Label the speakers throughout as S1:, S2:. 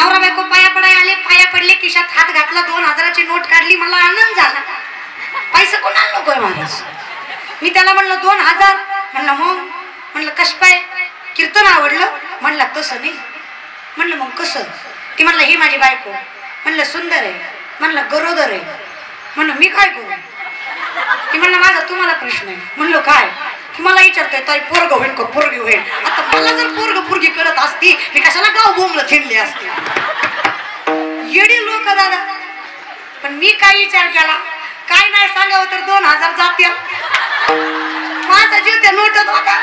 S1: नवरा बायको पाया पडाय आले, पाया पडले, खिशात हात घातला, 2000ची नोट काढली, मला आनंद झाला. पैसा कोणाला नकोय महाराज. मी त्याला म्हणलं 2000. म्हणलं मग. म्हणलं कश काय कीर्तन आवडलं. म्हणलं तसं नाही. म्हणलं मग कसं. ती म्हणलं ही माझी बायको. म्हणलं सुंदर आहे. म्हणलं गरोदर आहे. म्हणलं मी काय करू. ती म्हणलं माझा तुम्हाला प्रश्न आहे. म्हणलं काय. मला विचारतोय ताई पोरग होईल का पोरगी होईल. आता मला जर पोरग पोरगी करत असती मी कशाला गाव बोंबलं थिंडले असते. येडी लोक दादा. पण मी काय विचार केला, काय नाही सांगावं तर 2000 जाते. माझा जीव त्या नोटत होता.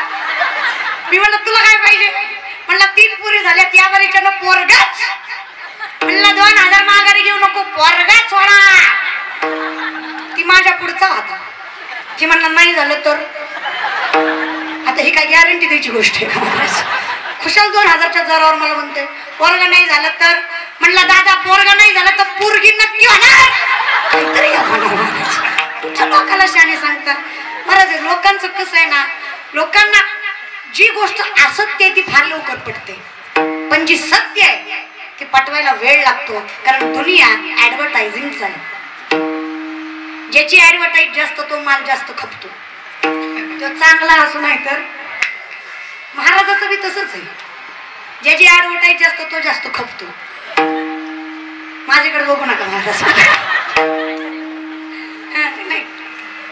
S1: मी म्हणलं तुला काय पाहिजे. म्हणलं 3 पुरी झाल्या त्यावर विचारलं पोरगाच. म्हणलं 2000 माघारी घेऊ नको, पोरगाच होणार. ती माझ्या पुढचा होता. ती म्हणलं नाही झालं तर. आता ही काय गॅरंटी द्यायची गोष्ट आहे का महाराज. खुशाल 2000च्या जोरावर मला म्हणते पोरगा नाही झालं तर. म्हणलं दादा पोरगा नाही झालं तर पोरगी नक्की होणार. काहीतरी होणार. लोकांना शाणे सांगतात महाराज. लोकांचं कसं आहे ना, लोकांना जी गोष्ट असत्य आहे ती फार लवकर पटते, पण जी सत्य आहे ती पटवायला वेळ लागतो. कारण दुनिया ऍडव्हर्टायझिंगचा आहे. ज्याची ऍडव्हर्टाईज जास्त तो माल जास्त खपतो. तो चांगला असो नाही तर. महाराजाचं बी तसंच आहे. ज्याची ऍडव्हर्टाईज जास्त तो जास्त खपतो. माझ्याकडे बघू नका महाराज. नाही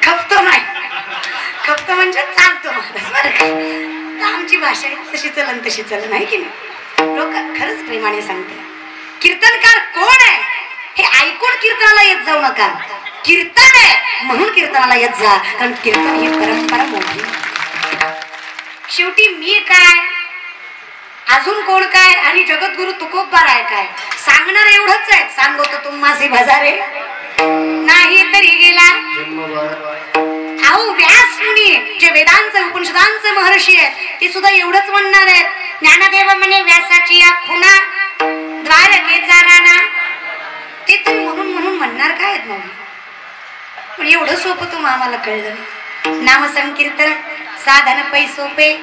S1: खपतो नाही. खपतो म्हणजे चालतो महाराज बरं का. आमची भाषा तशी चलन तशी चलन आहे की नाही. लोक खरंच प्रेमाने सांगतात. कीर्तनकार कोण आहे हे ऐकून कीर्तनाला येत जाऊ नका. कीर्तन आहे म्हणून कीर्तनाला येत जा. कारण कीर्तन ही परंपरा मोठी. शेवटी मी काय, अजून कोण काय, आणि जगद्गुरु तुकोबराय आहे काय सांगणार एवढंच आहे. सांगतो तुम्हासी भजारे नाही तरी गेला. अहो व्यास मुनी जे वेदांचे उपनिषदांचे महर्षी आहेत ते सुद्धा एवढंच म्हणणार आहेत. ज्ञानदेव म्हणे व्यासाची या खुणा द्वारकेचा राणा. ते तरी म्हणून म्हणून म्हणणार काय आहेत मग. पण एवढं सोपं तुम्हाला आम्हाला कळलं. नाम संकीर्तन साधन पै सोपे.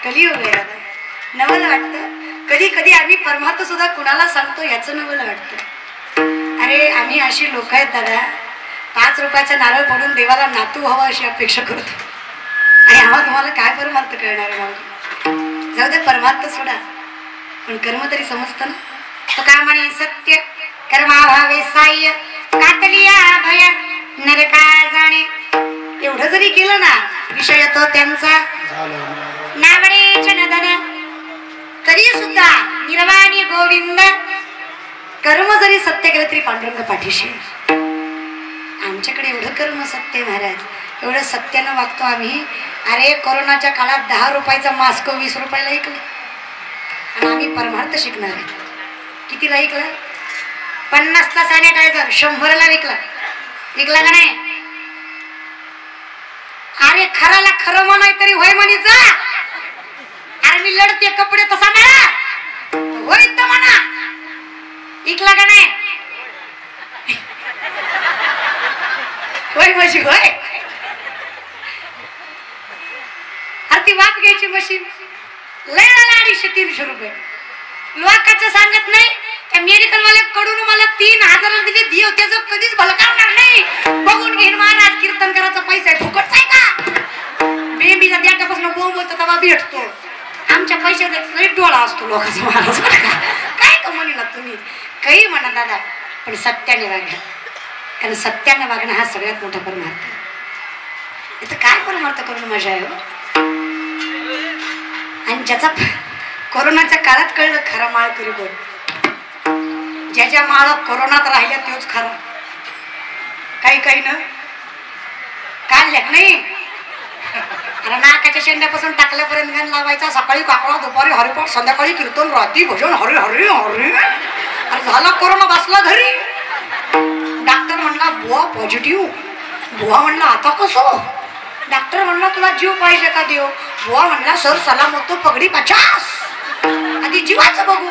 S1: कलियुग आहे. नवल वाटतं कधी कधी आम्ही परमार्थ सुद्धा कुणाला सांगतो याचं नवल वाटतं. अरे आम्ही अशी लोक आहेत दादा, 5 रुपयाचा नारळ पडून देवाला नातू व्हावा अशी अपेक्षा करतो. आणि आम्हाला तुम्हाला काय परमार्थ कळणार आहे मग. जाऊ दे परमार्थ सोडा, पण कर्म तरी समजतं ना. तो का म्हणे सत्य कर्माभावे साह्य कातलिया भय नरका जाणे. एवढं जरी केलं ना विषय तो त्यांचा नावडे नदन तरी सुद्धा निर्वाणी गोविंद. कर्म जरी सत्य केलं तरी पांडुरंग पाठीशी. आमच्याकडे एवढं कर्म सत्य महाराज, एवढं सत्यानं वागतो आम्ही. अरे कोरोनाच्या काळात 10 रुपयाचा मास्क 20 रुपयाला ऐकलं. आणि आम्ही परमार्थ शिकणार आहे. कितीला ऐकलं. 50चा सॅनिटायझर 100ला विकला. विकला का नाही. अरे खराला खरं म्हणाय तरी होय म्हणे जा. अरे मी लढते कपडे तसा म्हणा होय तर म्हणा. ऐकला का नाही. होय मशी होय. अरे ती वाप घ्यायची मशीन लय आला 250-300 रुपये. लोकांचं सांगत नाही. त्या मेडिकल वाल्याकडून मला 3000 दिले देव त्याचं कधीच भलं करणार नाही. बघून घेईन महाराज कीर्तन करायचा पैसा आहे फुकट आहे का. बेबीचा देठापासून बोंब बोलतो तेव्हा भेटतो. आमच्या पैशाचा डोळा असतो लोकांचा महाराज. काय का म्हणला तुम्ही काही म्हणा दादा, पण सत्याने वागा, कारण सत्याने वागणं हा सगळ्यात मोठा परमार्थ. इथं काय परमार्थ करून मजा आहे. आणि ज्याचा कोरोनाच्या काळात कळलं खरा माळ तरी बोल. ज्याच्या माळ कोरोनात राहिल्या तोच खरा. काही काही ना काय लेख नाही. अरे नाकाच्या शेंड्यापासून टाकल्यापर्यंत गाणं लावायचा. सकाळी काकळा, दुपारी हरिपाठ, संध्याकाळी कीर्तन, रात्री भजन, हरी हरी हरी. अरे झाला कोरोना, बसला घरी. डॉक्टर म्हणला बुवा पॉझिटिव्ह. बुवा म्हणला आता कसं. डॉक्टर म्हणला तुला जीव पाहिजे का देव. बुवा म्हणला सर सलाम होतो पगडी 50, आधी जीवाचं बघू.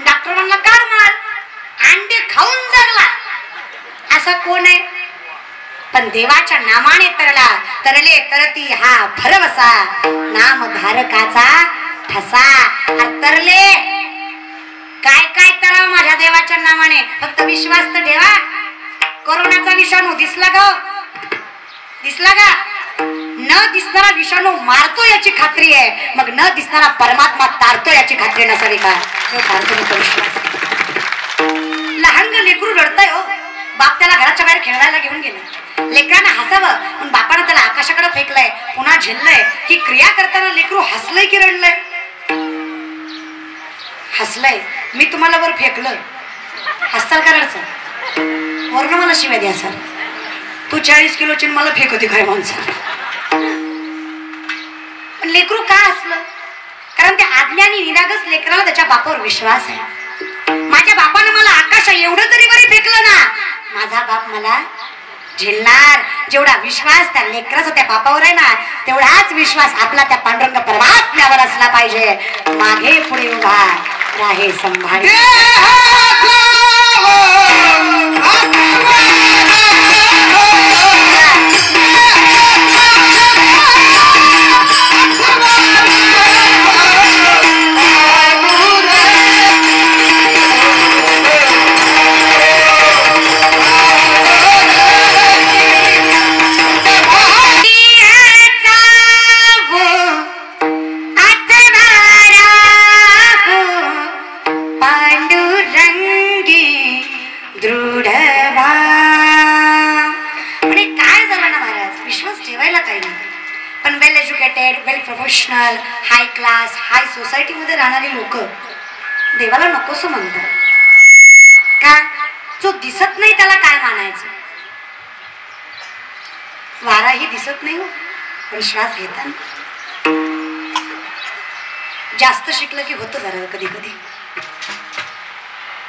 S1: डॉक्टर म्हणला काढ माल. अंडे खाऊन जगला असा कोण आहे. पण देवाच्या नामाने तरला, तरले तरती हा भरवसा, नाम धारकाचा ठसा. तरले काय काय तराव माझ्या देवाच्या नामाने. फक्त विश्वास तर ठेवा. कोरोनाचा विषाणू दिसला ग, दिसला का. न दिसणारा विषाणू मारतो याची खात्री आहे, मग न दिसणारा परमात्मा तारतो याची खात्री नसावी का. लहान लेकरू रडतंय हो. बाप त्याला घराच्या बाहेर खेळवायला घेऊन गेला. लेकरानं हसावं पण बापानं त्याला आकाशाकडे फेकलंय, पुन्हा झेललंय. ही क्रिया करताना लेकरू हसलंय की रडलंय. हसलंय. मी तुम्हाला वर फेकलं, हसताल का रडचं. वर्ण मला शिवाय द्या सर. तू 40 किलोची मला फेकवते काय माणसा. पण लेकरू का हसलं. कारण त्या आज्ञानी निरागस लेकराला त्याच्या बापावर विश्वास आहे. माझ्या बापानं मला आकाश एवढं तरी बरी फेकलं ना, माझा बाप मला झेलणार. जेवढा विश्वास त्या लेकराचा त्या बापावर आहे ना, तेवढाच विश्वास आपला त्या पांडुरंग परमात्म्यावर असला पाहिजे. मागे पुढे उभा राहे संभाळ. प्रोफेशनल, हाय क्लास, हाय सोसायटी मध्ये राहणारी लोक देवाला नकोस म्हणतात का. जो दिसत नाही त्याला काय मानायचं. वाराही दिसत नाही पण श्वास घेताना जास्त शिकलं की होतं जरा कधी कधी.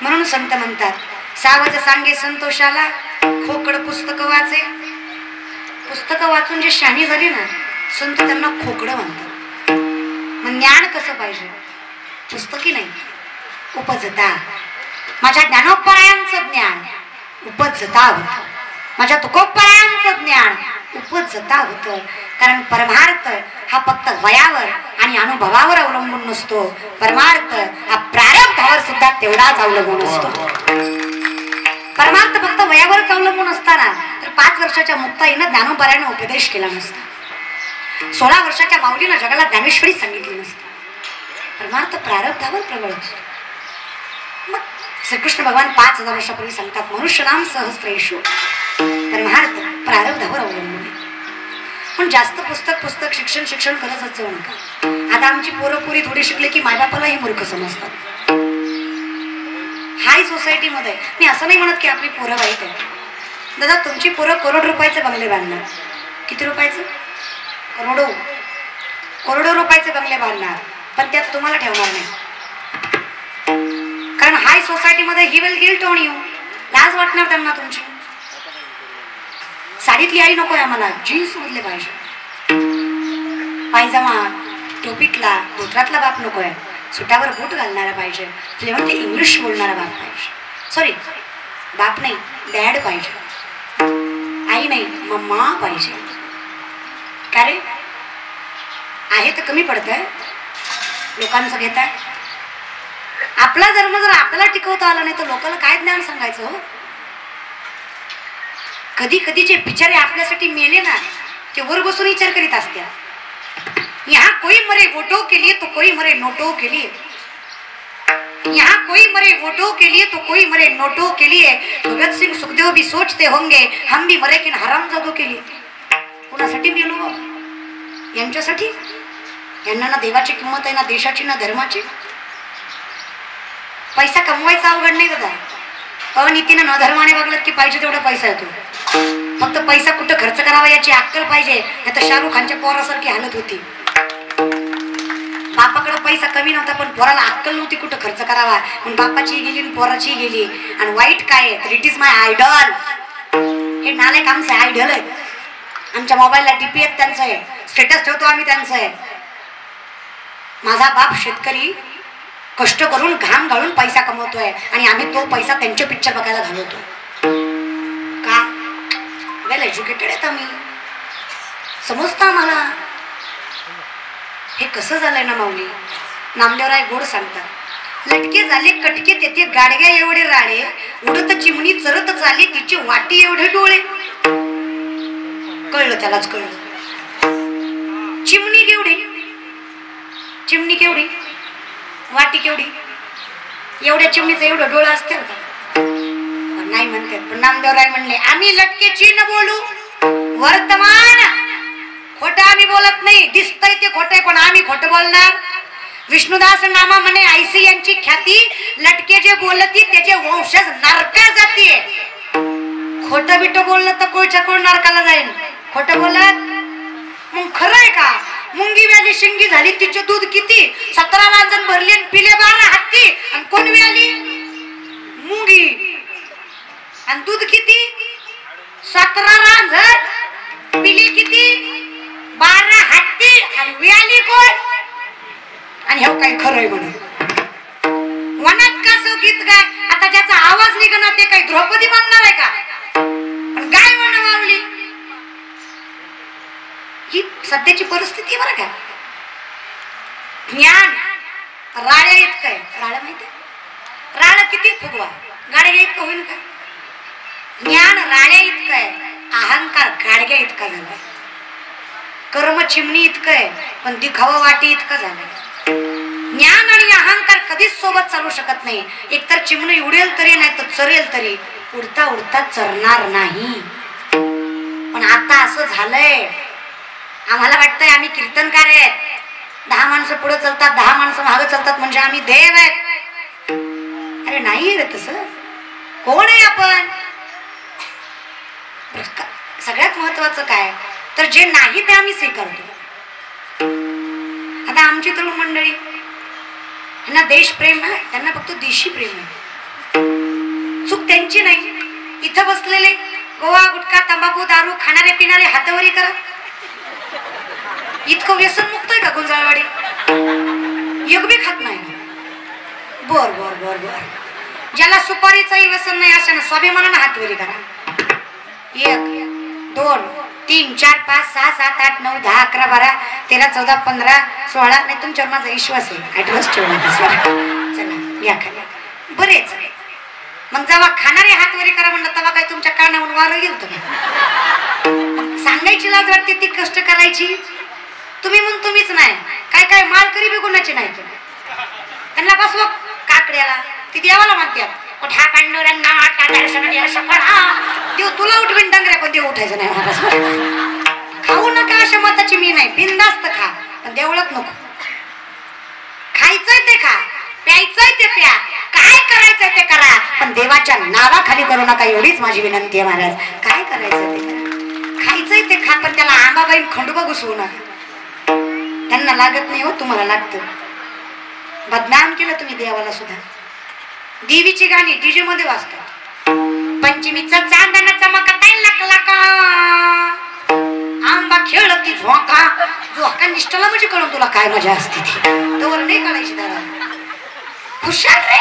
S1: म्हणून संत म्हणतात सावज सांगे संतोषाला, खोकड पुस्तक वाचे. पुस्तक वाचून जे शाणी झाली ना, संत त्यांना खोकडं म्हणतात. मग ज्ञान कसं पाहिजे. पुस्तकी नाही, उपजता. माझ्या ज्ञानोपरायांचं ज्ञान उपजता होतं. माझ्या तुकोपरायांचं ज्ञान उपजता होतं. कारण परमार्थ हा फक्त वयावर आणि अनुभवावर अवलंबून नसतो. परमार्थ हा प्रारब्धावर सुद्धा तेवढाच अवलंबून असतो. परमार्थ फक्त वयावरच अवलंबून असताना तर 5 वर्षाच्या मुक्ताईनं ज्ञानोपरायानं उपदेश केला नसता. 16 वर्षाच्या माऊलीनं जगाला ज्ञानेश्वरी सांगितली नसती. परमार्थ प्रारब्धावर प्रबळ असतो. मग श्रीकृष्ण भगवान 5000 वर्षापूर्वी सांगतात मनुष्य नाम सहस्रेषु. परमार्थ प्रारब्धावर अवलंबून आहे. पण जास्त पुस्तक शिक्षण करतच जाऊ नका. आता आमची पोरं पुरी थोडी शिकले की मायबापालाही मूर्ख समजतात. हाय सोसायटी मध्ये मी असं नाही म्हणत की आपली पोरं वाईट आहे. दादा तुमची पोरं करोड रुपयाचे बंगले बांधणार. किती रुपयाचं. करोडो रुपयाचे बंगले बांधणार, पण त्यात तुम्हाला ठेवणार नाही. कारण हाय सोसायटी मध्ये he will guilt on you. लाज वाटणार त्यांना तुमची. साडीतली आई नकोय आम्हाला, जीन्स मधले पाहिजे. पायजमा, टोपीतला, धोत्रातला बाप नकोय. सुटावर बूट घालणारा पाहिजे. फ्लेवर ते इंग्लिश बोलणारा बाप पाहिजे. सॉरी बाप नाही, डॅड पाहिजे. आई नाही, मम्मा पाहिजे. का रे आहे तर कमी पडतंय लोकांचं घेताय. आपला धर्म जर आपल्याला टिकवता आला नाही तर लोकांना काय ज्ञान सांगायचं हो. कधी कधी जे बिचारे आपल्यासाठी मेले ना ते वर बसून विचार करीत असतात. यहाँ कोई मरे वोटों के लिए तो कोई मरे नोटों के लिए. यहाँ कोई मरे वोटों के लिए तो कोई मरे नोटों के लिए। भगत सिंह सुखदेव भी सोचते होंगे हम भी मरे किन हरामजादों के लिए। कोणासाठी मेलो? यांच्यासाठी? यांना ना देवाची किंमत आहे, ना देशाची, ना धर्माची. पैसा कमवायचा अवघड नाही दादा. अनितीनं न धर्माने वागलं की पाहिजे तेवढा पैसा येतो. फक्त पैसा कुठं खर्च करावा याची अक्कल पाहिजे. नाही तर शाहरुख खानच्या पोरासारखी हालत होती. बापाकडे पैसा कमी नव्हता पण पोराला अक्कल नव्हती कुठं खर्च करावा. पण बापाची गेली आणि पोराची गेली. आणि वाईट काय आहे तर इट इज माय आयडॉल. हे नालायक आमचे आयडॉल आहे. आमच्या मोबाईलला डीपी आहेत त्यांचं आहे, स्टेटस ठेवतो आम्ही त्यांचं आहे. माझा बाप शेतकरी कष्ट करून घाम घालून पैसा कमवतोय आणि आम्ही तो पैसा त्यांचे पिक्चर बघायला घालवतो. का? वेल एज्युकेटेड आहेत आम्ही, समजतं आम्हाला. हे कसं झालंय ना माऊली. नामदेवराय गोड सांगतात, लटके झाले कटके तेथे गाडग्या एवढे राळे, उडत चिमणी चरत झाली तिची वाटी एवढे डोळे. कळलं त्यालाच कळलं. चिमणी केवढी, चिमणी केवढी, वाटी केवढी. एवढ्या चिमणीचं एवढं डोळं असते का? नाही म्हणतात. पण नामदेवराय म्हणले आम्ही लटकेची न बोलू, वर्तमान खोटं आम्ही बोलत नाही. दिसतंय ते खोटं आहे पण आम्ही खोटं बोलणार. विष्णुदास नामा म्हणे आयसी यांची ख्याती, लटके जे बोलती त्याचे वंशज नरका जातीये. खोटं बिटं बोललं तर कोळच्या कोण नरकाला जाईल. खोटं बोलत मग खरं आहे का? मुंगी व्याली शिंगी झाली तिचे दूध किती, 17 रांजण भरली आणि पिले 12 हत्ती. आणि कोण व्याली? मुंगी. आणि दूध किती? 17 रांजण, पिली किती? 12 हत्ती. आणि व्याली कोण? आणि हे काय खरं आहे म्हणून वनात का सो गीत गाय. आता ज्याचा आवाज निघणार ते काही द्रौपदी म्हणणार आहे का? पण गाय म्हणा मावली. ही सध्याची परिस्थिती बरं का. ज्ञान राळ्या इतकं आहे. राळ्या माहिती आहे? राळ किती फुगवा, गाडग्या इतकं होईल का? ज्ञान राळ्या इतकं आहे, अहंकार गाडग्या इतका झालाय. कर्म चिमणी इतकं आहे पण दिखावा वाटी इतकं झालंय. ज्ञान आणि अहंकार कधीच सोबत चालू शकत नाही. एकतर चिमणी उडेल तरी नाही तर चरेल तरी उडता उडता चरणार नाही. पण आता असं झालंय आम्हाला वाटतंय आम्ही कीर्तनकार आहेत. 10 माणसं पुढे चालतात, 10 माणसं मागे चालतात म्हणजे आम्ही देव आहेत. अरे नाही रे तसं. कोण आहे आपण? सगळ्यात महत्वाचं काय तर जे नाही ते आम्ही स्वीकारतो. आता आमची तरुण मंडळी यांना देशप्रेम आहे, त्यांना फक्त देशी प्रेम आहे. चूक त्यांची नाही. इथं बसलेले गोवा गुटखा तंबाखू दारू खाणारे पिणारे हातावरी करत इतकं व्यसन मुक्त आहे का गुंजाळवाडी? एक बी खात नाही. बर बर बर बर. ज्याला सुपारीचंही व्यसन नाही अशाने स्वाभिमानाने हातवरी करा. 1 2 3 4 5 6 7 8 9 10 11 12 13 14 15 16 नाही तुमच्यावर माझा विश्वास आहे. ऍड्रेस ठेवला. चला या खाली. बरेच मग जेव्हा खाणारे हातवरी करा म्हणलं तेव्हा काय तुमच्या कानावरून वारं गेलं तुम्ही सांगायची लाज वाटते ती कष्ट करायची. तुम्ही म्हणून तुम्हीच नाही. काय काय माळकरी बी गुणाची नाही. त्यांना बसवा काकड्याला ती देवाला म्हणतात. कुठा पांडुरंगा का दर्शन देव तुला उठवीन डंगऱ्या पण देव उठायचं नाही महाराज. खाऊ नका अशा मताची मी नाही. बिनधास्त खा पण देवळत नको. खायचंय ते खा, प्यायचंय ते प्या, काय करायचंय ते करा पण देवाच्या नावाखाली करू नका एवढीच माझी विनंती आहे महाराज. काय करायचंय ते करा, खायचंय ते खा पण त्याला आंबाबाई खंडोबा घुसवू नका. त्यांना लागत नाही हो, तुम्हाला लागतं. बदनाम केलं तुम्ही देवाला सुद्धा. देवीची गाणी डीजे मध्ये वाजतात. पंचमीचा चांदणा चमकताय लागला का, आंबा खेळती झोका. झोका निष्ठाला म्हणजे कळून तुला काय मजा असते ती तोवर नाही कळायची दादा. हुशार रे